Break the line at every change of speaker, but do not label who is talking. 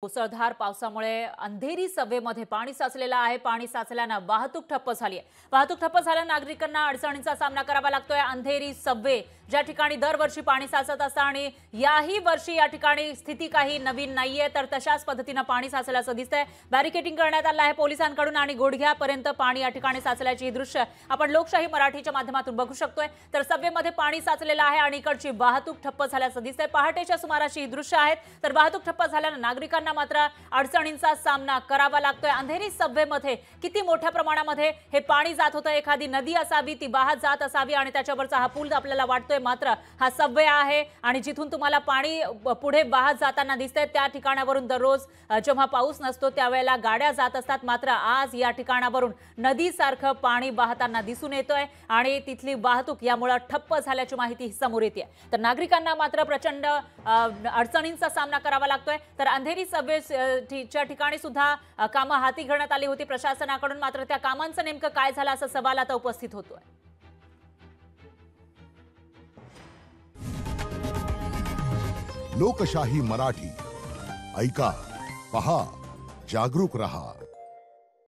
मुसळधार पावसामुळे अंधेरी सबवेमध्ये पाणी साचलेलं आहे। पाणी साचल्याने वाहतूक ठप्प झाली आहे। वाहतूक ठप्प झाल्याने नागरिकांना अडचणींचा सामना करावा लागतोय। अंधेरी सबवे ज्या ठिकाणी दरवर्षी पाणी साचत असतं आणि याही वर्षी या ठिकाणी स्थिती काही नवीन नाहीये, तर तशाच पद्धतीने पाणी साचल्याचं दिसतंय। बॅरिकेडिंग करण्यात आलं आहे पोलिसांकडून आणि गुडघ्यापर्यंत पाणी या ठिकाणी साचल्याची ही दृश्य आपण लोकशाही मराठीच्या माध्यमातून बघू शकतोय। तर सबवेमध्ये पाणी साचलेलं आहे आणि इकडची वाहतूक ठप्प झाल्याचं दिसतंय। पहाटेच्या सुमाराची ही दृश्य आहेत। तर वाहतूक ठप्प झाल्याने नागरिकांना मात्र अडचणींचा सामना करावा लागतोय। अंधेरी सबवेमध्ये किती मोठ्या प्रमाणामध्ये हे पाणी जात होतं, एखादी नदी असावी ती वाहत जात असावी आणि त्याच्यावरचा हा पूल आपल्याला वाटतोय, मात्र हा सबवे आहे आणि जिथून तुम्हाला पाणी पुढे वाहत जाताना दिसतंय त्या ठिकाणावरून दररोज जेव्हा पाऊस नसतो त्यावेळेला गाड्या जात असतात, मात्र आज या ठिकाणावरून नदीसारखं पाणी वाहताना दिसून येतोय आणि तिथली वाहतूक यामुळे ठप्प झाल्याची माहिती समोर येते। तर नागरिकांना मात्र प्रचंड अडचणींचा सामना करावा लागतोय। तर अंधेरी सबवेच्या ठिकाणी सुद्धा कामं हाती घेण्यात आली होती प्रशासनाकडून, मात्र त्या कामांचं नेमकं काय झालं असा सवाल आता उपस्थित होतोय।
लोकशाही मराठी ऐका, पहा, जागरूक रहा।